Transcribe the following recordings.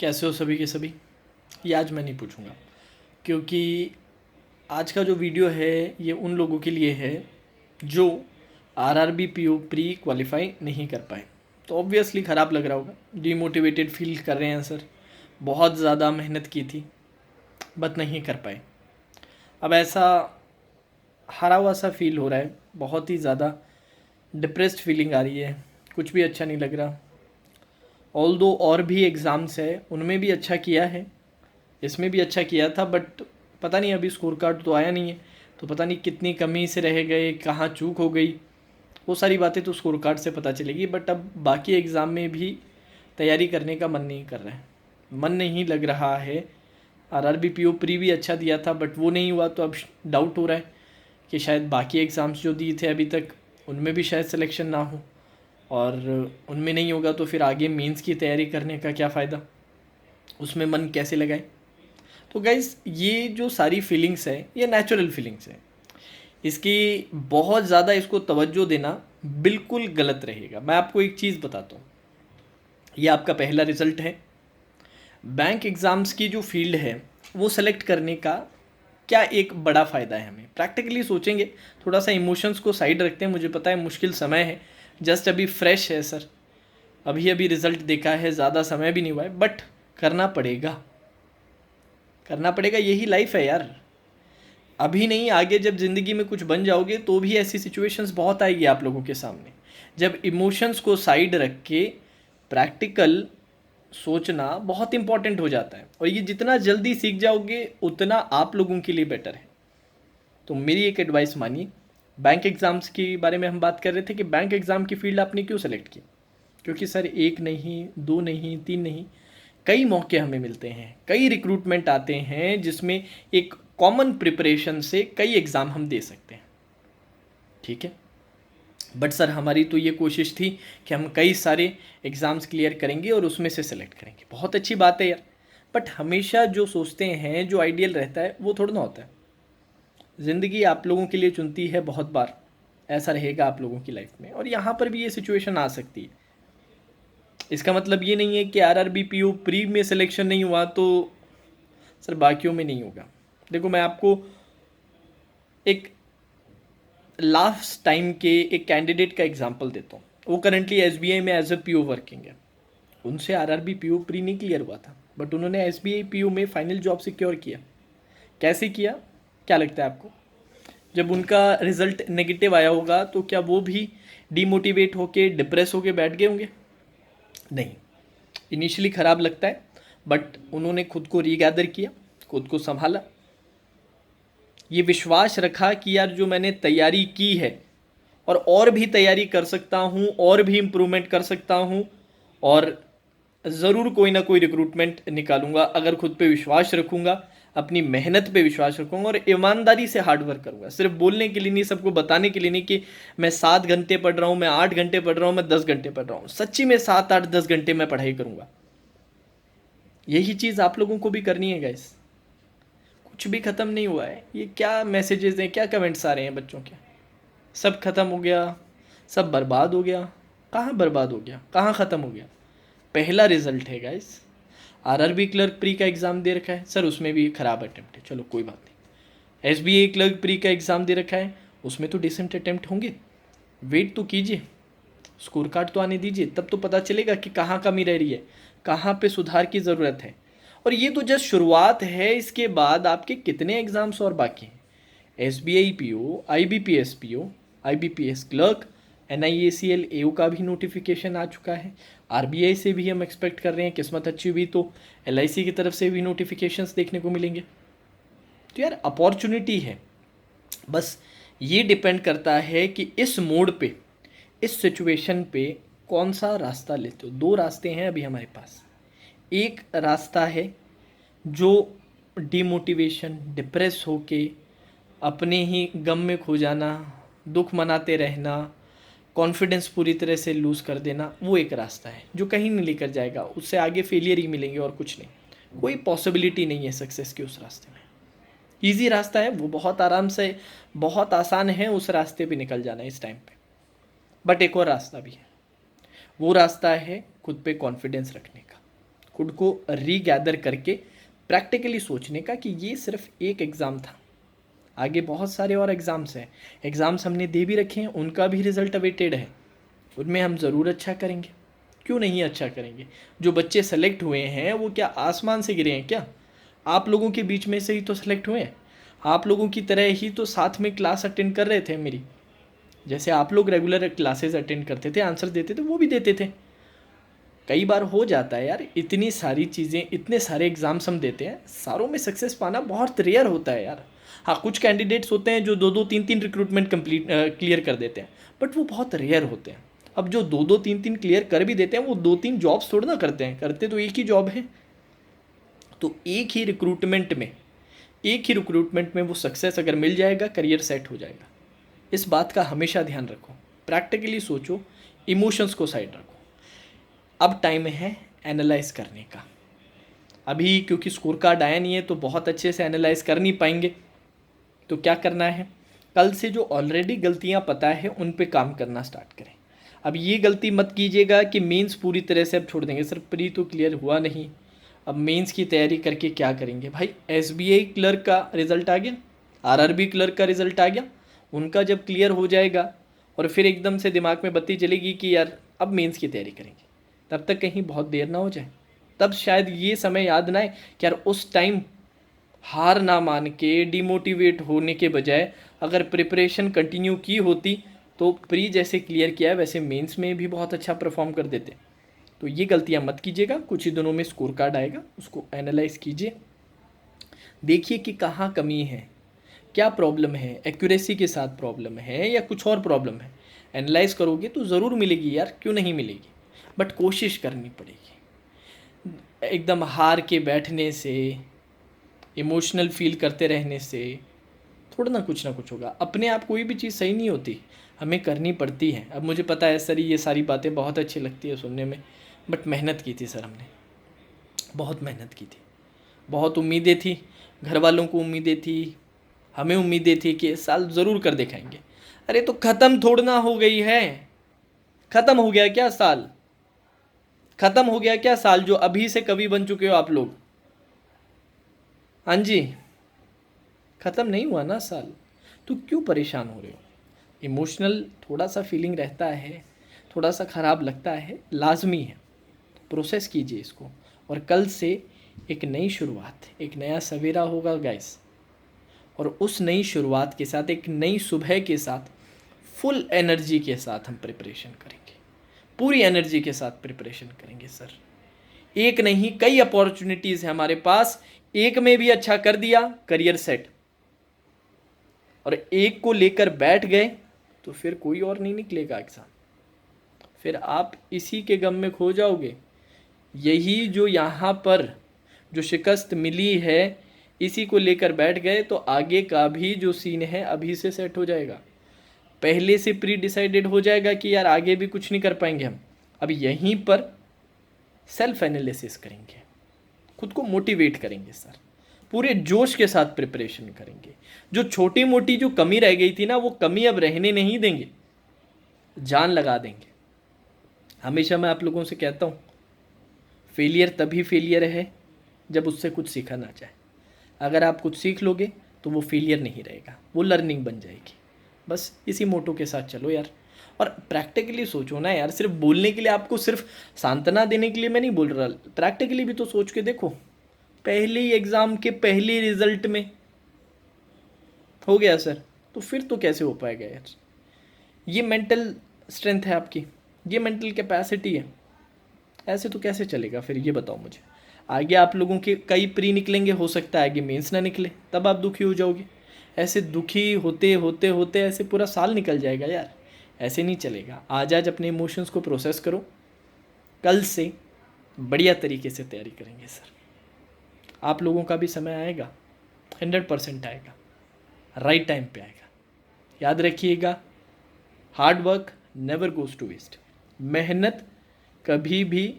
कैसे हो सभी के सभी। ये आज मैं नहीं पूछूंगा, क्योंकि आज का जो वीडियो है ये उन लोगों के लिए है जो आरआरबी पीओ प्री क्वालिफाई नहीं कर पाए। तो ऑब्वियसली ख़राब लग रहा होगा, डीमोटिवेटेड फील कर रहे हैं सर, बहुत ज़्यादा मेहनत की थी बट नहीं कर पाए। अब ऐसा हारा हुआ सा फील हो रहा है, बहुत ही ज़्यादा डिप्रेस्ड फीलिंग आ रही है, कुछ भी अच्छा नहीं लग रहा। ऑल दो और भी एग्ज़ाम्स है, उनमें भी अच्छा किया है, इसमें भी अच्छा किया था, बट पता नहीं अभी स्कोर कार्ड तो आया नहीं है, तो पता नहीं कितनी कमी से रह गए, कहाँ चूक हो गई, वो सारी बातें तो स्कोर कार्ड से पता चलेगी। बट अब बाकी एग्ज़ाम में भी तैयारी करने का मन नहीं कर रहा है, मन नहीं लग रहा है। आरआरबी पीओ प्री भी अच्छा दिया था बट वो नहीं हुआ, तो अब डाउट हो रहा है कि शायद बाकी एग्ज़ाम्स जो दिए थे अभी तक उनमें भी शायद सिलेक्शन ना हो, और उनमें नहीं होगा तो फिर आगे मेंस की तैयारी करने का क्या फ़ायदा, उसमें मन कैसे लगाए। तो गाइज़ ये जो सारी फीलिंग्स है ये नेचुरल फीलिंग्स है, इसकी बहुत ज़्यादा इसको तवज्जो देना बिल्कुल गलत रहेगा। मैं आपको एक चीज़ बताता हूँ, ये आपका पहला रिज़ल्ट है। बैंक एग्ज़ाम्स की जो फील्ड है वो सेलेक्ट करने का क्या एक बड़ा फ़ायदा है। हमें प्रैक्टिकली सोचेंगे, थोड़ा सा इमोशंस को साइड रखते हैं। मुझे पता है मुश्किल समय है, जस्ट अभी फ्रेश है सर, अभी अभी रिज़ल्ट देखा है, ज़्यादा समय भी नहीं हुआ है, बट करना पड़ेगा, करना पड़ेगा, यही लाइफ है यार। अभी नहीं, आगे जब ज़िंदगी में कुछ बन जाओगे तो भी ऐसी सिचुएशंस बहुत आएगी आप लोगों के सामने, जब इमोशंस को साइड रख के प्रैक्टिकल सोचना बहुत इंपॉर्टेंट हो जाता है। और ये जितना जल्दी सीख जाओगे उतना आप लोगों के लिए बेटर है। तो मेरी एक एडवाइस मानिए, बैंक एग्ज़ाम्स के बारे में हम बात कर रहे थे कि बैंक एग्ज़ाम की फील्ड आपने क्यों सेलेक्ट की, क्योंकि सर एक नहीं, दो नहीं, तीन नहीं, कई मौके हमें मिलते हैं, कई रिक्रूटमेंट आते हैं जिसमें एक कॉमन प्रिपरेशन से कई एग्ज़ाम हम दे सकते हैं, ठीक है। बट सर हमारी तो ये कोशिश थी कि हम कई सारे एग्ज़ाम्स क्लियर करेंगे और उसमें से सेलेक्ट करेंगे। बहुत अच्छी बात है यार, बट हमेशा जो सोचते हैं, जो आइडियल रहता है वो थोड़ा ना होता है। ज़िंदगी आप लोगों के लिए चुनती है, बहुत बार ऐसा रहेगा आप लोगों की लाइफ में, और यहाँ पर भी ये सिचुएशन आ सकती है। इसका मतलब ये नहीं है कि आरआरबी पीओ प्री में सिलेक्शन नहीं हुआ तो सर बाकियों में नहीं होगा। देखो मैं आपको एक लास्ट टाइम के एक कैंडिडेट का एग्जांपल देता हूँ। वो करंटली एसबीआई में एज ए पीओ वर्किंग है। उनसे आरआरबी पीओ प्री नहीं क्लियर हुआ था, बट उन्होंने एसबीआई पीओ में फाइनल जॉब सिक्योर किया। कैसे किया, क्या लगता है आपको? जब उनका रिजल्ट नेगेटिव आया होगा तो क्या वो भी डीमोटिवेट होके डिप्रेस होके बैठ गए होंगे? नहीं। इनिशियली ख़राब लगता है, बट उन्होंने खुद को रीगैदर किया, खुद को संभाला, ये विश्वास रखा कि यार जो मैंने तैयारी की है और भी तैयारी कर सकता हूँ, और भी इम्प्रूवमेंट कर सकता हूँ, और ज़रूर कोई ना कोई रिक्रूटमेंट निकालूंगा अगर खुद पे विश्वास रखूंगा, अपनी मेहनत पे विश्वास रखूंगा और ईमानदारी से हार्ड वर्क करूंगा। सिर्फ बोलने के लिए नहीं, सबको बताने के लिए नहीं कि मैं 7 घंटे पढ़ रहा हूँ, मैं 8 घंटे पढ़ रहा हूँ, मैं 10 घंटे पढ़ रहा हूँ। सच्ची में 7, 8, 10 घंटे मैं पढ़ाई करूंगा। यही चीज़ आप लोगों को भी करनी है गाइस। कुछ भी ख़त्म नहीं हुआ है। ये क्या मैसेजेस हैं, क्या कमेंट्स आ रहे हैं बच्चों के, सब ख़त्म हो गया, सब बर्बाद हो गया। कहाँ बर्बाद हो गया, कहाँ ख़त्म हो गया? पहला रिजल्ट है गाइस। आरआरबी क्लर्क प्री का एग्ज़ाम दे रखा है सर, उसमें भी ख़राब अटेम्प्ट है, चलो कोई बात नहीं। एसबीआई क्लर्क प्री का एग्ज़ाम दे रखा है, उसमें तो डिसेंट अटेम्प्ट होंगे। वेट तो कीजिए, स्कोर कार्ड तो आने दीजिए, तब तो पता चलेगा कि कहाँ कमी रह रही है, कहाँ पे सुधार की ज़रूरत है। और ये तो जस्ट शुरुआत है, इसके बाद आपके कितने एग्ज़ाम्स और बाकी हैं। S B I P O, I B P S P O, I B P S clerk, N I A C L A O का भी नोटिफिकेशन आ चुका है। आर बी आई से भी हम एक्सपेक्ट कर रहे हैं, किस्मत अच्छी हुई तो एल आई सी की तरफ से भी नोटिफिकेशंस देखने को मिलेंगे। तो यार अपॉर्चुनिटी है, बस ये डिपेंड करता है कि इस मोड पे, इस सिचुएशन पे कौन सा रास्ता लेते हो। दो रास्ते हैं अभी हमारे पास। एक रास्ता है जो डिमोटिवेशन, डिप्रेस होके अपने ही गम में खो जाना, दुख मनाते रहना, कॉन्फिडेंस पूरी तरह से लूज़ कर देना, वो एक रास्ता है जो कहीं नहीं लेकर जाएगा, उससे आगे फेलियर ही मिलेंगे और कुछ नहीं। कोई पॉसिबिलिटी नहीं है सक्सेस की उस रास्ते में। ईजी रास्ता है वो, बहुत आराम से, बहुत आसान है उस रास्ते पे निकल जाना इस टाइम पे। बट एक और रास्ता भी है, वो रास्ता है खुद पे कॉन्फिडेंस रखने का, खुद को रीगैदर करके प्रैक्टिकली सोचने का कि ये सिर्फ एक एग्ज़ाम था, आगे बहुत सारे और एग्ज़ाम्स हैं। एग्ज़ाम्स हमने दे भी रखे हैं, उनका भी रिज़ल्ट अवेटेड है, उनमें हम ज़रूर अच्छा करेंगे, क्यों नहीं अच्छा करेंगे। जो बच्चे सेलेक्ट हुए हैं वो क्या आसमान से गिरे हैं क्या? आप लोगों के बीच में से ही तो सेलेक्ट हुए हैं, आप लोगों की तरह ही तो साथ में क्लास अटेंड कर रहे थे मेरी। जैसे आप लोग रेगुलर क्लासेस अटेंड करते थे, आंसर देते थे, वो भी देते थे। कई बार हो जाता है यार, इतनी सारी चीज़ें, इतने सारे एग्ज़ाम्स हम देते हैं, सारों में सक्सेस पाना बहुत रेयर होता है यार। हाँ, कुछ कैंडिडेट्स होते हैं जो 2-2 3-3 रिक्रूटमेंट क्लियर कर देते हैं, बट वो बहुत रेयर होते हैं। अब जो 2-2 3-3 क्लियर कर भी देते हैं, वो 2-3 जॉब्स थोड़ा ना करते हैं, करते तो एक ही जॉब है। तो एक ही रिक्रूटमेंट में वो सक्सेस अगर मिल जाएगा, करियर सेट हो जाएगा। इस बात का हमेशा ध्यान रखो, प्रैक्टिकली सोचो, इमोशंस को साइड रखो। अब टाइम है एनालाइज करने का। अभी क्योंकि स्कोर कार्ड आया नहीं है तो बहुत अच्छे से एनालाइज कर नहीं पाएंगे, तो क्या करना है, कल से जो ऑलरेडी गलतियां पता है उन पे काम करना स्टार्ट करें। अब ये गलती मत कीजिएगा कि मेंस पूरी तरह से अब छोड़ देंगे, सर प्री तो क्लियर हुआ नहीं, अब मेंस की तैयारी करके क्या करेंगे। भाई एसबीआई क्लर्क का रिज़ल्ट आ गया, आरआरबी क्लर्क का रिज़ल्ट आ गया, उनका जब क्लियर हो जाएगा और फिर एकदम से दिमाग में बत्ती चलेगी कि यार अब मेंस की तैयारी करेंगे, तब तक कहीं बहुत देर ना हो जाए। तब शायद ये समय याद ना आए कि यार उस टाइम हार ना मान के डिमोटिवेट होने के बजाय अगर प्रिपरेशन कंटिन्यू की होती तो प्री जैसे क्लियर किया है वैसे मेंस में भी बहुत अच्छा परफॉर्म कर देते। तो ये गलतियां मत कीजिएगा। कुछ ही दिनों में स्कोर कार्ड आएगा, उसको एनालाइज कीजिए, देखिए कि कहाँ कमी है, क्या प्रॉब्लम है, एक्यूरेसी के साथ प्रॉब्लम है या कुछ और प्रॉब्लम है। एनालाइज करोगे तो ज़रूर मिलेगी यार, क्यों नहीं मिलेगी, बट कोशिश करनी पड़ेगी। एकदम हार के बैठने से, इमोशनल फील करते रहने से थोड़ा ना कुछ होगा। अपने आप कोई भी चीज़ सही नहीं होती, हमें करनी पड़ती है। अब मुझे पता है सर ये सारी बातें बहुत अच्छी लगती है सुनने में, बट मेहनत की थी सर, हमने बहुत मेहनत की थी, बहुत उम्मीदें थी, घर वालों को उम्मीदें थी, हमें उम्मीदें थी कि इस साल ज़रूर कर दिखाएंगे। अरे तो ख़त्म थोड़ा ना हो गई है, ख़त्म हो गया क्या साल, ख़त्म हो गया क्या साल जो अभी से कवि बन चुके हो आप लोग। हाँ जी, ख़त्म नहीं हुआ ना साल, तो क्यों परेशान हो रहे हो। इमोशनल थोड़ा सा फीलिंग रहता है, थोड़ा सा ख़राब लगता है, लाजमी है, प्रोसेस कीजिए इसको। और कल से एक नई शुरुआत, एक नया सवेरा होगा गाइस, और उस नई शुरुआत के साथ, एक नई सुबह के साथ, फुल एनर्जी के साथ हम प्रिपरेशन करेंगे, पूरी एनर्जी के साथ प्रिपरेशन करेंगे सर। एक नहीं कई अपॉर्चुनिटीज़ है हमारे पास, एक में भी अच्छा कर दिया करियर सेट, और एक को लेकर बैठ गए तो फिर कोई और नहीं निकलेगा एग्ज़ाम, फिर आप इसी के गम में खो जाओगे। यही जो यहाँ पर जो शिकस्त मिली है, इसी को लेकर बैठ गए तो आगे का भी जो सीन है अभी से सेट हो जाएगा, पहले से प्री डिसाइडेड हो जाएगा कि यार आगे भी कुछ नहीं कर पाएंगे हम। अब यहीं पर सेल्फ एनालिसिस करेंगे, खुद को मोटिवेट करेंगे सर, पूरे जोश के साथ प्रिपरेशन करेंगे। जो छोटी मोटी जो कमी रह गई थी ना, वो कमी अब रहने नहीं देंगे, जान लगा देंगे। हमेशा मैं आप लोगों से कहता हूँ, फेलियर तभी फेलियर है जब उससे कुछ सीखा ना जाए। अगर आप कुछ सीख लोगे तो वो फेलियर नहीं रहेगा, वो लर्निंग बन जाएगी। बस इसी मोटो के साथ चलो यार, और प्रैक्टिकली सोचो ना यार। सिर्फ बोलने के लिए, आपको सिर्फ सांत्वना देने के लिए मैं नहीं बोल रहा, प्रैक्टिकली भी तो सोच के देखो। पहले ही एग्ज़ाम के पहले रिजल्ट में हो गया सर, तो फिर तो कैसे हो पाएगा यार। ये मेंटल स्ट्रेंथ है आपकी, ये मेंटल कैपेसिटी है, ऐसे तो कैसे चलेगा फिर, ये बताओ मुझे। आगे आप लोगों के कई प्री निकलेंगे, हो सकता है आगे मेंस ना निकले, तब आप दुखी हो जाओगे। ऐसे दुखी होते होते होते ऐसे पूरा साल निकल जाएगा यार, ऐसे नहीं चलेगा। आज अपने इमोशंस को प्रोसेस करो, कल से बढ़िया तरीके से तैयारी करेंगे सर। आप लोगों का भी समय आएगा, 100% आएगा, राइट टाइम पे आएगा। याद रखिएगा, hard work never goes to waste. मेहनत कभी भी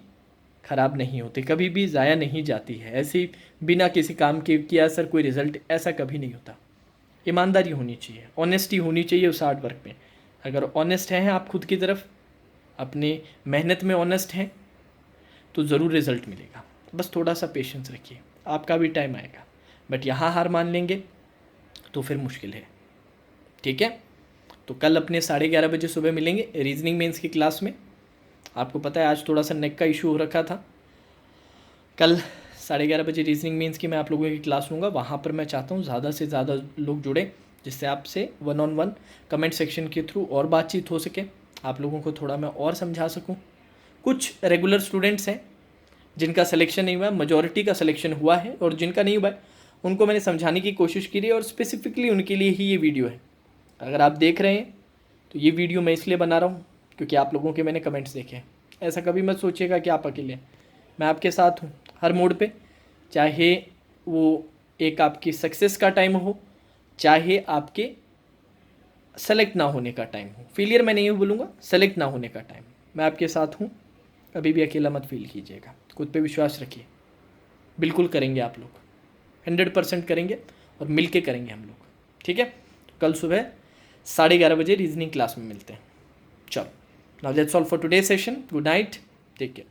ख़राब नहीं होती, कभी भी ज़ाया नहीं जाती है। ऐसी बिना किसी काम के किया सर कोई रिज़ल्ट, ऐसा कभी नहीं होता। ईमानदारी होनी चाहिए, ऑनेस्टी होनी चाहिए उस हार्ड वर्क में। अगर ऑनेस्ट हैं आप खुद की तरफ, अपने मेहनत में ऑनेस्ट हैं, तो ज़रूर रिज़ल्ट मिलेगा। बस थोड़ा सा पेशेंस रखिए, आपका भी टाइम आएगा। बट यहाँ हार मान लेंगे तो फिर मुश्किल है, ठीक है। तो कल अपने 11:30 बजे सुबह मिलेंगे रीजनिंग मेंस की क्लास में। आपको पता है आज थोड़ा सा नेक का इशू हो रखा था। कल 11:30 बजे रीजनिंग मेंस की मैं आप लोगों की क्लास लूँगा। वहाँ पर मैं चाहता हूँ ज़्यादा से ज़्यादा लोग जुड़े, जिससे आपसे 1-on-1 कमेंट सेक्शन के थ्रू और बातचीत हो सके, आप लोगों को थोड़ा मैं और समझा सकूँ। कुछ रेगुलर स्टूडेंट्स हैं जिनका सिलेक्शन नहीं हुआ है, मेजॉरिटी का सिलेक्शन हुआ है, और जिनका नहीं हुआ है उनको मैंने समझाने की कोशिश की है, और स्पेसिफिकली उनके लिए ही ये वीडियो है। अगर आप देख रहे हैं तो ये वीडियो मैं इसलिए बना रहा हूँ क्योंकि आप लोगों के मैंने कमेंट्स देखे हैं। ऐसा कभी मत सोचिएगा कि आप अकेले हैं, मैं आपके साथ हूँ हर मोड पे, चाहे वो एक आपकी सक्सेस का टाइम हो, चाहे आपके सेलेक्ट ना होने का टाइम हो। फेलियर मैं नहीं बोलूँगा, सेलेक्ट ना होने का टाइम, मैं आपके साथ हूँ। कभी भी अकेला मत फील कीजिएगा, खुद पे विश्वास रखिए, बिल्कुल करेंगे आप लोग, 100% करेंगे और मिल के करेंगे हम लोग, ठीक है। कल सुबह 11:30 बजे रीजनिंग क्लास में मिलते हैं। चलो, now that's all for today session. Good night, take care.